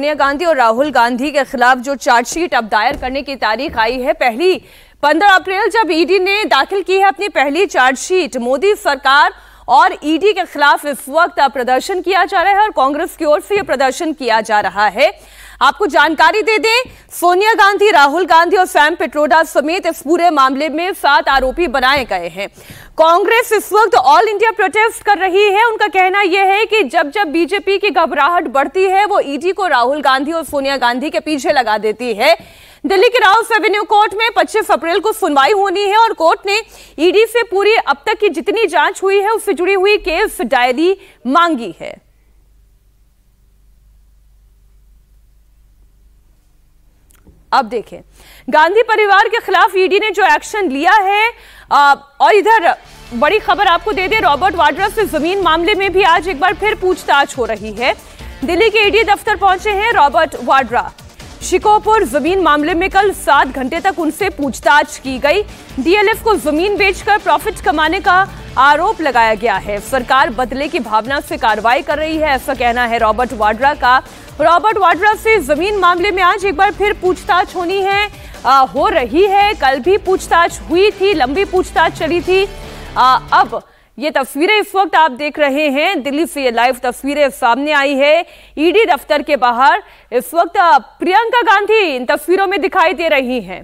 सोनिया गांधी और राहुल गांधी के खिलाफ जो चार्जशीट अब दायर करने की तारीख आई है, पहली 15 अप्रैल जब ईडी ने दाखिल की है अपनी पहली चार्जशीट। मोदी सरकार और ईडी के खिलाफ इस वक्त प्रदर्शन किया जा रहा है और कांग्रेस की ओर से यह प्रदर्शन किया जा रहा है। आपको जानकारी दे दें, सोनिया गांधी, राहुल गांधी और सैम पिट्रोडा समेत इस पूरे मामले में 7 आरोपी बनाए गए हैं। कांग्रेस इस वक्त ऑल इंडिया प्रोटेस्ट कर रही है। उनका कहना यह है कि जब जब बीजेपी की घबराहट बढ़ती है, वो ईडी को राहुल गांधी और सोनिया गांधी के पीछे लगा देती है। दिल्ली के राउस एवेन्यू कोर्ट में 25 अप्रैल को सुनवाई होनी है और कोर्ट ने ईडी से पूरी अब तक की जितनी जांच हुई है उससे जुड़ी हुई केस डायरी मांगी है। अब देखें, गांधी परिवार के खिलाफ ईडी ने जो एक्शन लिया है और इधर बड़ी खबर आपको दे दें, रॉबर्ट वाड्रा से जमीन मामले में भी आज एक बार फिर पूछताछ हो रही है। दिल्ली के ईडी दफ्तर पहुंचे हैं रॉबर्ट वाड्रा। शिकोपुर जमीन मामले में कल 7 घंटे तक उनसे पूछताछ की गई। डीएलएफ को जमीन बेचकर प्रॉफिट कमाने का आरोप लगाया गया है। सरकार बदले की भावना से कार्रवाई कर रही है, ऐसा कहना है रॉबर्ट वाड्रा का। रॉबर्ट वाड्रा से जमीन मामले में आज एक बार फिर पूछताछ हो रही है। कल भी पूछताछ हुई थी, लंबी पूछताछ चली थी। अब ये तस्वीरें इस वक्त आप देख रहे हैं, दिल्ली से ये लाइव तस्वीरें सामने आई है ईडी दफ्तर के बाहर। इस वक्त प्रियंका गांधी इन तस्वीरों में दिखाई दे रही हैं।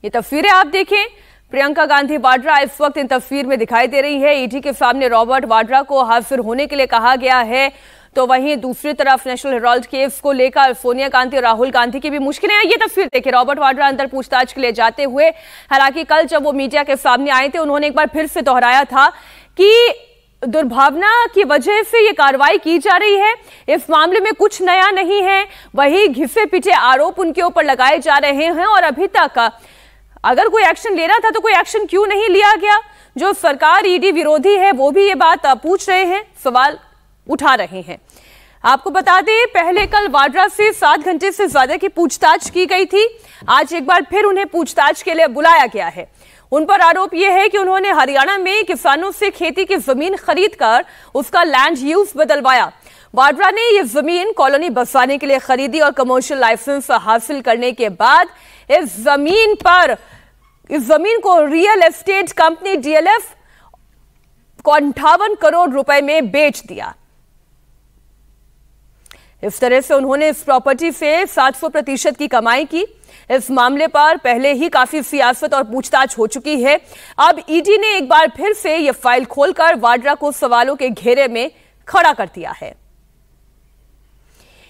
ये तस्वीरें आप देखें, प्रियंका गांधी वाड्रा इस वक्त इन तस्वीर में दिखाई दे रही है। ईडी के सामने रॉबर्ट वाड्रा को हाजिर होने के लिए कहा गया है। तो वहीं दूसरी तरफ नेशनल हेराल्ड केस को लेकर सोनिया गांधी और राहुल गांधी की भी मुश्किलें हैं। ये तस्वीर देखिए, रॉबर्ट वाड्रा अंदर पूछताछ के लिए जाते हुए। हालांकि कल जब वो मीडिया के सामने आए थे, उन्होंने एक बार फिर से दोहराया था कि दुर्भावना की वजह से ये कार्रवाई की जा रही है, इस मामले में कुछ नया नहीं है। वही घिसे पिटे आरोप उनके ऊपर लगाए जा रहे हैं और अभी तक अगर कोई एक्शन लेना था तो कोई एक्शन क्यों नहीं लिया गया। जो सरकार ईडी विरोधी है वो भी ये बात पूछ रहे हैं, सवाल उठा रहे हैं। आपको बता दें, पहले कल वाड्रा से 7 घंटे से ज्यादा की पूछताछ की गई थी। आज एक बार फिर उन्हें पूछताछ के लिए बुलाया गया है। उन पर आरोप यह है कि उन्होंने हरियाणा में किसानों से खेती की जमीन खरीदकर उसका लैंड यूज बदलवाया। वाड्रा ने यह जमीन कॉलोनी बसाने के लिए खरीदी और कमर्शियल लाइसेंस हासिल करने के बाद इस जमीन को रियल एस्टेट कंपनी डीएलएफ को 58 करोड़ रुपए में बेच दिया। इस तरह से उन्होंने इस प्रॉपर्टी से 700% की कमाई की। इस मामले पर पहले ही काफी सियासत और पूछताछ हो चुकी है। अब ईडी ने एक बार फिर से यह फाइल खोलकर वाड्रा को सवालों के घेरे में खड़ा कर दिया है।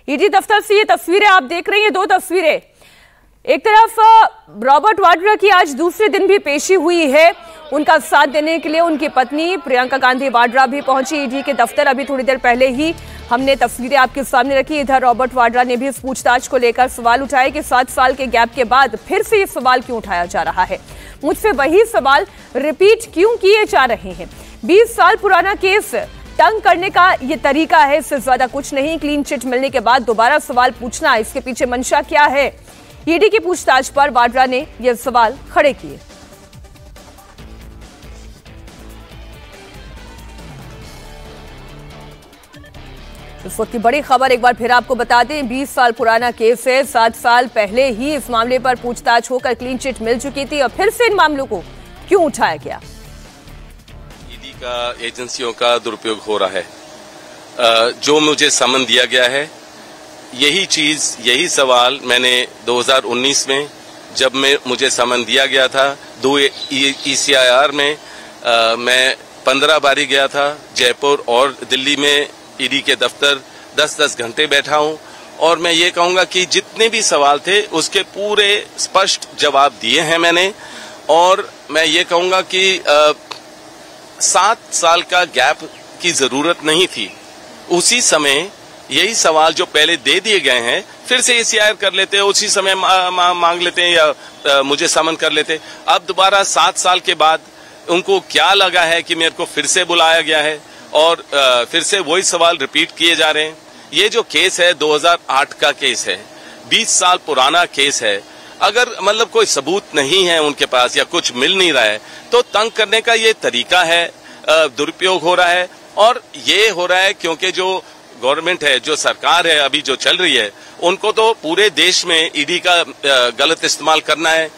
ईडी दफ्तर से ये तस्वीरें आप देख रही हैं, 2 तस्वीरें। एक तरफ रॉबर्ट वाड्रा की आज दूसरे दिन भी पेशी हुई है। उनका साथ देने के लिए उनकी पत्नी प्रियंका गांधी वाड्रा भी पहुंची ईडी के दफ्तर। अभी थोड़ी देर पहले ही हमने तस्वीरें आपके सामने रखी। इधर रॉबर्ट वाड्रा ने भी इस पूछताछ को लेकर सवाल उठाए कि 7 साल के गैप के बाद फिर से ये सवाल क्यों उठाया जा रहा है। मुझसे वही सवाल रिपीट क्यों किए जा रहे हैं। 20 साल पुराना केस, तंग करने का ये तरीका है, इससे ज्यादा कुछ नहीं। क्लीन चिट मिलने के बाद दोबारा सवाल पूछना, इसके पीछे मंशा क्या है। ईडी की पूछताछ पर वाड्रा ने यह सवाल खड़े किए। इस वक्त की बड़ी खबर एक बार फिर आपको बता दें, 20 साल पुराना केस है। 7 साल पहले ही इस मामले पर पूछताछ होकर क्लीन चिट मिल चुकी थी और फिर से इन मामलों को क्यों उठाया गया। ईडी का एजेंसियों का दुरुपयोग हो रहा है। जो मुझे समन दिया गया है, यही सवाल मैंने 2019 में जब मुझे समन दिया गया था 2 ECIR में, मैं 15 बारी गया था। जयपुर और दिल्ली में ईडी के दफ्तर 10-10 घंटे बैठा हूं और मैं ये कहूंगा कि जितने भी सवाल थे उसके पूरे स्पष्ट जवाब दिए हैं मैंने। और मैं ये कहूंगा कि 7 साल का गैप की जरूरत नहीं थी। उसी समय यही सवाल जो पहले दे दिए गए हैं फिर से ECIR कर लेते, उसी समय मांग लेते हैं या मुझे समन कर लेते। अब दोबारा 7 साल के बाद उनको क्या लगा है कि मेरे को फिर से बुलाया गया है और फिर से वही सवाल रिपीट किए जा रहे हैं। ये जो केस है 2008 का केस है, 20 साल पुराना केस है। अगर मतलब कोई सबूत नहीं है उनके पास या कुछ मिल नहीं रहा है तो तंग करने का ये तरीका है, दुरुपयोग हो रहा है। और ये हो रहा है क्योंकि जो गवर्नमेंट है, जो सरकार है अभी जो चल रही है, उनको तो पूरे देश में ईडी का गलत इस्तेमाल करना है।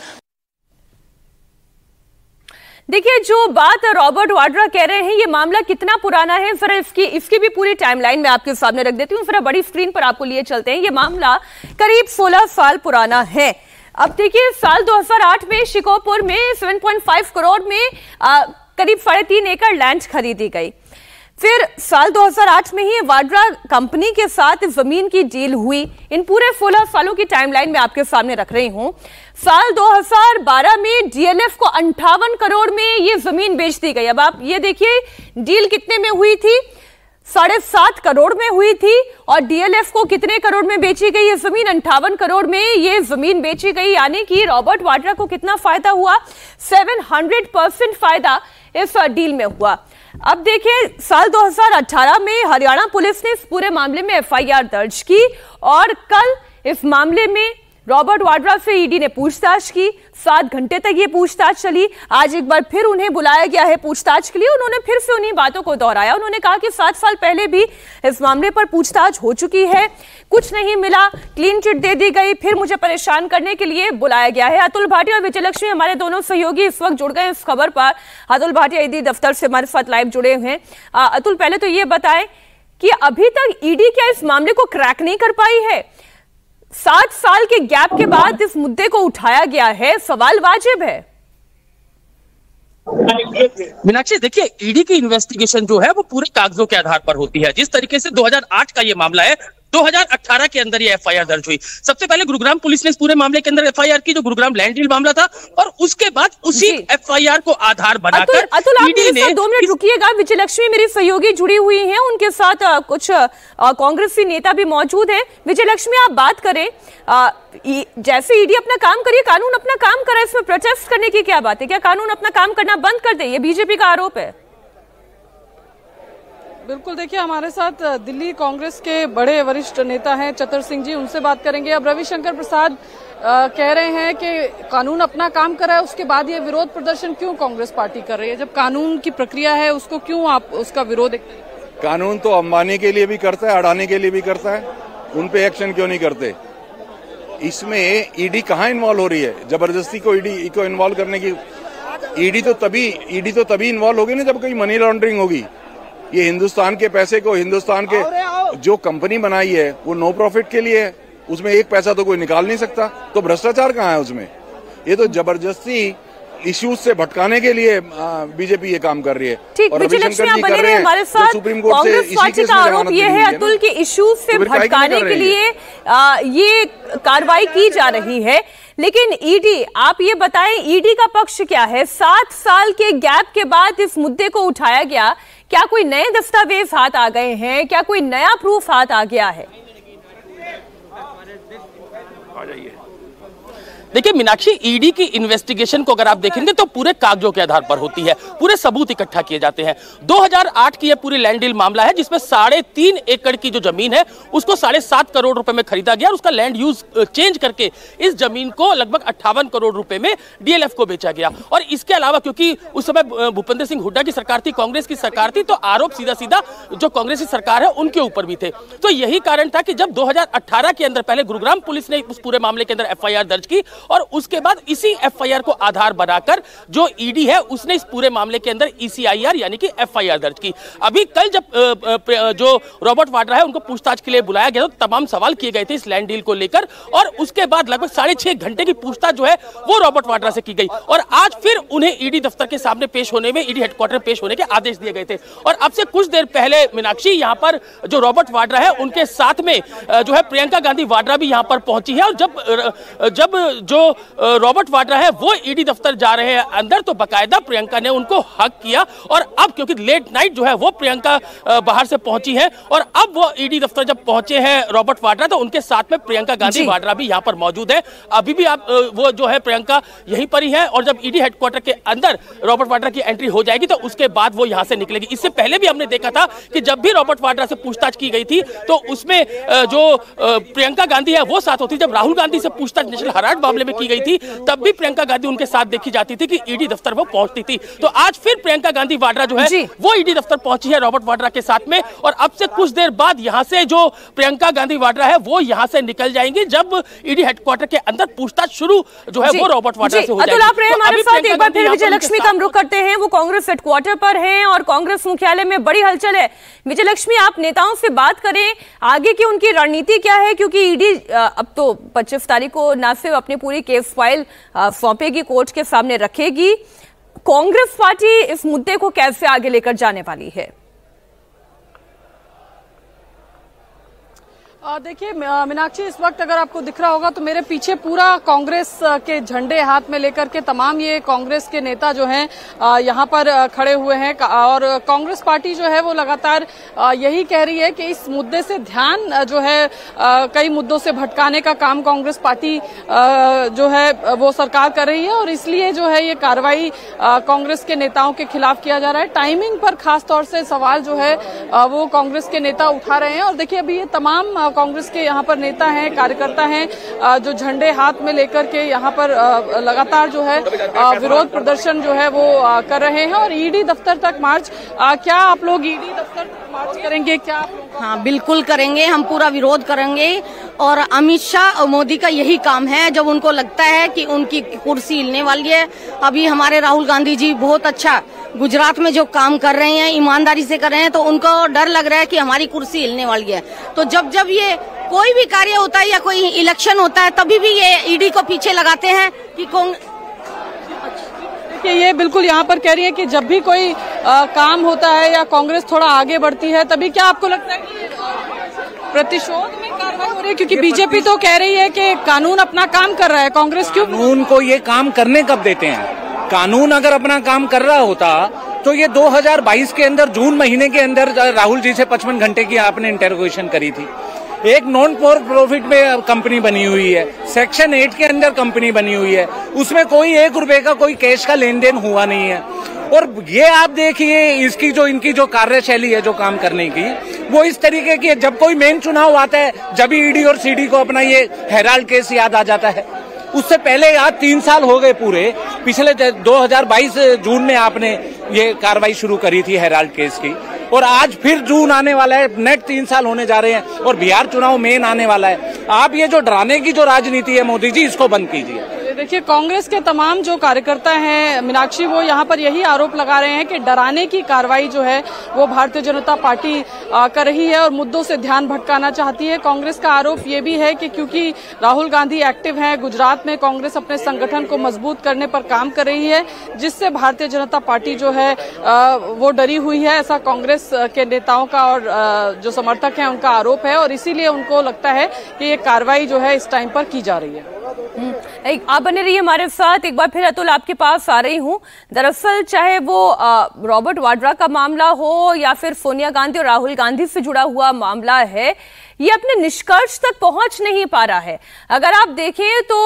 देखिए, जो बात रॉबर्ट वाड्रा कह रहे हैं, ये मामला कितना पुराना है, जरा इसकी भी पूरी टाइमलाइन मैं आपके सामने रख देती हूँ, फिर बड़ी स्क्रीन पर आपको लिए चलते हैं। ये मामला करीब 16 साल पुराना है। अब देखिए, साल 2008 में शिकोपुर में 7.5 करोड़ में करीब 3.5 एकड़ लैंड खरीदी गई। फिर साल 2008 में ही वाड्रा कंपनी के साथ जमीन की डील हुई। इन पूरे 16 सालों की टाइमलाइन में आपके सामने रख रही हूं। साल 2012 में डीएलएफ को 58 करोड़ में ये जमीन बेच दी गई। अब आप ये देखिए, डील कितने में हुई थी? 7.5 करोड़ में हुई थी, और डीएलएफ को कितने करोड़ में बेची गई ये जमीन? 58 करोड़ में ये जमीन बेची गई। यानी कि रॉबर्ट वाड्रा को कितना फायदा हुआ? 700% फायदा इस डील में हुआ। अब देखिए, साल 2018 में हरियाणा पुलिस ने इस पूरे मामले में एफआईआर दर्ज की, और कल इस मामले में रॉबर्ट वाड्रा से ईडी ने पूछताछ की। 7 घंटे तक ये पूछताछ चली। आज एक बार फिर उन्हें बुलाया गया है पूछताछ के लिए। उन्होंने फिर से उन्हीं बातों को दोहराया। उन्होंने कहा कि 7 साल पहले भी इस मामले पर पूछताछ हो चुकी है, कुछ नहीं मिला, क्लीन चिट दे दी गई, फिर मुझे परेशान करने के लिए बुलाया गया है। अतुल भाटिया और विजयलक्ष्मी हमारे दोनों सहयोगी इस वक्त जुड़ गए इस खबर पर। अतुल भाटिया ईडी दफ्तर से हमारे साथ लाइव जुड़े हुए हैं। अतुल, पहले तो ये बताएं कि अभी तक ईडी क्या इस मामले को क्रैक नहीं कर पाई है? 7 साल के गैप के बाद इस मुद्दे को उठाया गया है, सवाल वाजिब है। मीनाक्षी, देखिए, ईडी की इन्वेस्टिगेशन जो है वो पूरे कागजों के आधार पर होती है। जिस तरीके से 2008 का ये मामला है, 2018 के अंदर ये एफआईआर दर्ज हुई। सबसे पहले गुरुग्राम पुलिस ने इस पूरे मामले के अंदर एफआईआर की, जो गुरुग्राम लैंड डील मामला था, और उसके बाद उसी एफआईआर को आधार बनाकर अतुल, ईडी ने 2 मिनट रुकिएगा। विजयलक्ष्मी मेरी सहयोगी जुड़ी हुई हैं, उनके साथ कुछ कांग्रेसी नेता भी मौजूद हैं। विजयलक्ष्मी, आप बात करें। जैसे ईडी अपना काम करिए, कानून अपना काम करे, इसमें प्रोटेस्ट करने की क्या बात है? क्या कानून अपना काम करना बंद कर दे? ये बीजेपी का आरोप है। बिल्कुल, देखिए, हमारे साथ दिल्ली कांग्रेस के बड़े वरिष्ठ नेता हैं चतर सिंह जी, उनसे बात करेंगे। अब रविशंकर प्रसाद कह रहे हैं कि कानून अपना काम कर रहा है, उसके बाद ये विरोध प्रदर्शन क्यों कांग्रेस पार्टी कर रही है? जब कानून की प्रक्रिया है, उसको क्यों आप उसका विरोध? कानून तो अंबानी के लिए भी करता है, अडानी के लिए भी करता है, उन पे एक्शन क्यों नहीं करते? इसमें ईडी कहाँ इन्वॉल्व हो रही है? जबरदस्ती को ईडी को इन्वॉल्व करने की ईडी तो तभी इन्वॉल्व होगी ना जब कहीं मनी लॉन्ड्रिंग होगी। ये हिंदुस्तान के पैसे को, हिंदुस्तान के जो कंपनी बनाई है वो नो प्रॉफिट के लिए है, उसमें एक पैसा तो कोई निकाल नहीं सकता, तो भ्रष्टाचार कहाँ है उसमें? ये तो जबरदस्ती इश्यूज से भटकाने के लिए बीजेपी ये काम कर रही है। ठीक, विजयलक्ष्मी आप बने रहे हमारे साथ। कांग्रेस पार्टी का आरोप ये है अतुल की इश्यूज से भटकाने के लिए ये कार्रवाई की जा रही है। लेकिन ईडी, आप ये बताएं, ईडी का पक्ष क्या है? 7 साल के गैप के बाद इस मुद्दे को उठाया गया, क्या कोई नए दस्तावेज हाथ आ गए हैं? क्या कोई नया प्रूफ हाथ आ गया है? देखिए मीनाक्षी, ईडी की इन्वेस्टिगेशन को अगर आप देखेंगे तो पूरे कागजों के आधार पर होती है, पूरे सबूत इकट्ठा किए जाते हैं। 2008 की यह पूरी लैंड डील मामला है जिसमें 3.5 एकड़ की जो जमीन है उसको 7.5 करोड़ रुपए में खरीदा गया और उसका लैंड यूज चेंज करके इस जमीन को लगभग 58 करोड़ रुपए में डीएलएफ को बेचा गया। और इसके अलावा क्योंकि उस समय भूपेंद्र सिंह हुड्डा की सरकार थी, कांग्रेस की सरकार थी, तो आरोप सीधा सीधा जो कांग्रेस की सरकार है उनके ऊपर भी थे। तो यही कारण था कि जब 2018 के अंदर पहले गुरुग्राम पुलिस ने उस पूरे मामले के अंदर एफआईआर दर्ज की और उसके बाद इसी एफआईआर को आधार बनाकर जो ईडी है उसने इस पूरे मामले के अंदर ईसीआईआर यानी कि एफआईआर दर्ज की। अभी कल जब जो रॉबर्ट वाड्रा है उनको पूछताछ के लिए बुलाया गया तो तमाम सवाल किए गए थे इस लैंड डील को लेकर और उसके बाद लगभग 6.5 घंटे की पूछताछ जो है वो रॉबर्ट वाड्रा से की गई और आज फिर उन्हें ईडी दफ्तर के सामने पेश होने में, ईडी हेडक्वार्टर पेश होने के आदेश दिए गए थे। और अब से कुछ देर पहले मीनाक्षी, यहाँ पर जो रॉबर्ट वाड्रा है उनके साथ में जो है प्रियंका गांधी वाड्रा भी यहाँ पर पहुंची है। और जब जो रॉबर्ट वाड्रा है वो ईडी दफ्तर जा रहे हैं अंदर तो बाकायदा प्रियंका ने उनको हक किया और अब क्योंकि लेट नाइट जो है वो प्रियंका बाहर से पहुंची है और अब वो ईडी दफ्तर जब पहुंचे हैं रॉबर्ट वाड्रा तो उनके साथ में प्रियंका गांधी वाड्रा भी यहाँ पर मौजूद है। अभी भी आप वो जो है प्रियंका यहीं पर ही है और जब ईडी हेडक्वार्टर के अंदर रॉबर्ट वाड्रा की एंट्री हो जाएगी तो उसके बाद वो यहाँ से निकलेगी। इससे पहले भी हमने देखा था कि जब भी रॉबर्ट वाड्रा से पूछताछ की गई थी तो उसमें जो प्रियंका गांधी है वो साथ होती, जब राहुल गांधी से पूछताछ नेशनल हेराल्ड मामले में की गई थी, तब भी प्रियंका गांधी उनके साथ देखी जाती थी कि ईडी दफ्तर वो पहुंचती थी। तो आज फिर प्रियंका गांधी वाड्रा जो है वो ईडी दफ्तर पहुंची है रॉबर्ट वाड्रा के साथ में, और अब से कुछ देर बाद यहां से जो प्रियंका गांधी वाड्रा है वो यहां से निकल जाएंगी, जब ईडी हेडक्वार्टर के अंदर पूछताछ शुरू जो है वो रॉबर्ट वाड्रा से हो जाएगी। हमारे साथ एक बार फिर विजय लक्ष्मी का हम रुख करते हैं, वो कांग्रेस हेडक्वार्टर पर हैं और कांग्रेस मुख्यालय में बड़ी हलचल है। विजय लक्ष्मी, आप नेताओं से बात करें, आगे की उनकी रणनीति क्या है, क्योंकि ईडी अब तो 25 तारीख को न सिर्फ अपनी पूरी केस फाइल सौंपेगी, कोर्ट के सामने रखेगी, कांग्रेस पार्टी इस मुद्दे को कैसे आगे लेकर जाने वाली है? देखिए मीनाक्षी, इस वक्त अगर आपको दिख रहा होगा तो मेरे पीछे पूरा कांग्रेस के झंडे हाथ में लेकर के तमाम ये कांग्रेस के नेता जो हैं यहाँ पर खड़े हुए हैं, और कांग्रेस पार्टी जो है वो लगातार यही कह रही है कि इस मुद्दे से ध्यान जो है कई मुद्दों से भटकाने का काम कांग्रेस पार्टी जो है वो सरकार कर रही है, और इसलिए जो है ये कार्रवाई कांग्रेस के नेताओं के खिलाफ किया जा रहा है। टाइमिंग पर खास तौर से सवाल जो है वो कांग्रेस के नेता उठा रहे हैं, और देखिए अभी ये तमाम कांग्रेस के यहाँ पर नेता हैं, कार्यकर्ता हैं जो झंडे हाथ में लेकर के यहाँ पर लगातार जो है विरोध प्रदर्शन जो है वो कर रहे हैं, और ईडी दफ्तर तक मार्च। क्या आप लोग ईडी दफ्तर तक मार्च करेंगे? क्या आप लोग? हाँ, बिल्कुल करेंगे, हम पूरा विरोध करेंगे। और अमित शाह और मोदी का यही काम है, जब उनको लगता है कि उनकी कुर्सी हिलने वाली है। अभी हमारे राहुल गांधी जी बहुत अच्छा गुजरात में जो काम कर रहे हैं, ईमानदारी से कर रहे हैं, तो उनको डर लग रहा है कि हमारी कुर्सी हिलने वाली है। तो जब जब ये कोई भी कार्य होता है या कोई इलेक्शन होता है, तभी भी ये ईडी को पीछे लगाते हैं कि ये बिल्कुल यहाँ पर कह रही है कि जब भी कोई काम होता है या कांग्रेस थोड़ा आगे बढ़ती है, तभी क्या आपको लगता है कि प्रतिशोध में कार्रवाई हो रही है? क्योंकि बीजेपी तो कह रही है कि कानून अपना काम कर रहा है, कांग्रेस क्यों? कानून को ये काम करने कब देते हैं? कानून अगर अपना काम कर रहा होता तो ये 2022 के अंदर जून महीने के अंदर राहुल जी से 55 घंटे की आपने इंटरोगेशन करी थी। एक नॉन फॉर प्रॉफिट में कंपनी बनी हुई है, सेक्शन 8 के अंदर कंपनी बनी हुई है, उसमें कोई 1 रुपए का कोई कैश का लेन देन हुआ नहीं है। और ये आप देखिए इसकी जो इनकी जो कार्यशैली है जो काम करने की, वो इस तरीके की है। जब कोई मेन चुनाव आता है, जब ईडी और सीडी को अपना ये हेराल्ड केस याद आ जाता है। उससे पहले आज 3 साल हो गए पूरे, पिछले 2022 जून में आपने ये कार्रवाई शुरू करी थी हेराल्ड केस की, और आज फिर जून आने वाला है, नेट 3 साल होने जा रहे हैं, और बिहार चुनाव मेन आने वाला है। आप ये जो डराने की जो राजनीति है मोदी जी, इसको बंद कीजिए। देखिए कांग्रेस के तमाम जो कार्यकर्ता हैं मीनाक्षी, वो यहाँ पर यही आरोप लगा रहे हैं कि डराने की कार्रवाई जो है वो भारतीय जनता पार्टी कर रही है और मुद्दों से ध्यान भटकाना चाहती है। कांग्रेस का आरोप ये भी है कि क्योंकि राहुल गांधी एक्टिव हैं गुजरात में, कांग्रेस अपने संगठन को मजबूत करने पर काम कर रही है, जिससे भारतीय जनता पार्टी जो है वो डरी हुई है, ऐसा कांग्रेस के नेताओं का और जो समर्थक हैं उनका आरोप है, और इसीलिए उनको लगता है कि ये कार्रवाई जो है इस टाइम पर की जा रही है। आप बने रहिए हमारे साथ। एक बार फिर अतुल आपके पास आ रही हूं। दरअसल चाहे वो रॉबर्ट वाड्रा का मामला हो या फिर सोनिया गांधी और राहुल गांधी से जुड़ा हुआ मामला है, ये अपने निष्कर्ष तक पहुंच नहीं पा रहा है। अगर आप देखें तो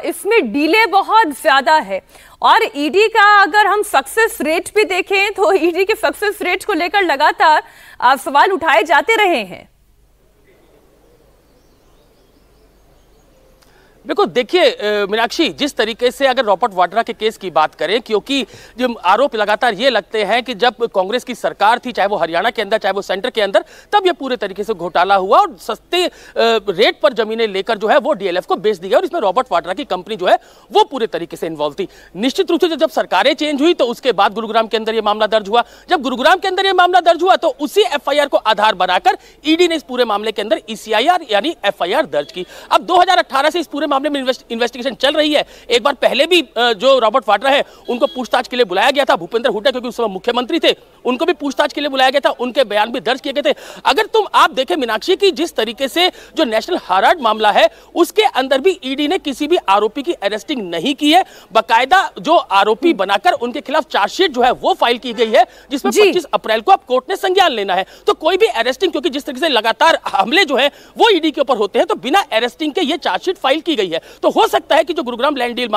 इसमें डिले बहुत ज्यादा है, और ईडी का अगर हम सक्सेस रेट भी देखें तो ईडी के सक्सेस रेट को लेकर लगातार सवाल उठाए जाते रहे हैं। देखो देखिए मीनाक्षी, जिस तरीके से अगर रॉबर्ट वाड्रा के केस की बात करें, क्योंकि जो आरोप लगातार ये लगते हैं कि जब कांग्रेस की सरकार थी, चाहे वो हरियाणा के अंदर चाहे वो सेंटर के अंदर, तब ये पूरे तरीके से घोटाला हुआ और सस्ते रेट पर जमीनें लेकर जो है वो डीएलएफ को बेच दी गई, और इसमें रॉबर्ट वाड्रा की कंपनी जो है वो पूरे तरीके से इन्वॉल्व थी। निश्चित रूप से जब सरकारें चेंज हुई तो उसके बाद गुरुग्राम के अंदर ये मामला दर्ज हुआ। जब गुरुग्राम के अंदर ये मामला दर्ज हुआ तो उसी एफआईआर को आधार बनाकर ईडी ने इस पूरे मामले के अंदर ईसीआईआर यानी एफआईआर दर्ज की। अब 2018 से इस पूरे मामले में इन्वेस्टिगेशन चल रही है। एक बार पहले भी जो रॉबर्ट वाड्रा है उनको पूछताछ के लिए बुलाया गया था, भूपेंद्र हुड्डा क्योंकि उस समय मुख्यमंत्री थे, उनको भी पूछताछ के लिए बुलाया गया था, उनके बयान भी दर्ज किए गए थे। अगर आप देखें मीनाक्षी की जिस तरीके से जो नेशनल हेराल्ड मामला है उसके अंदर भी ईडी ने किसी भी आरोपी की अरेस्टिंग नहीं की है, बाकायदा जो आरोपी बनाकर उनके खिलाफ चार्जशीट जो है वो फाइल की गई है, जिसमें 25 अप्रैल को अब कोर्ट ने संज्ञान लेना है। तो कोई भी अरेस्टिंग, क्योंकि जिस तरीके से लगातार हमले जो है वो ईडी के ऊपर होते हैं, तो बिना अरेस्टिंग के ये चार्जशीट फाइल की गई है। तो हो सकता है कि जो गुरुग्राम लैंड डील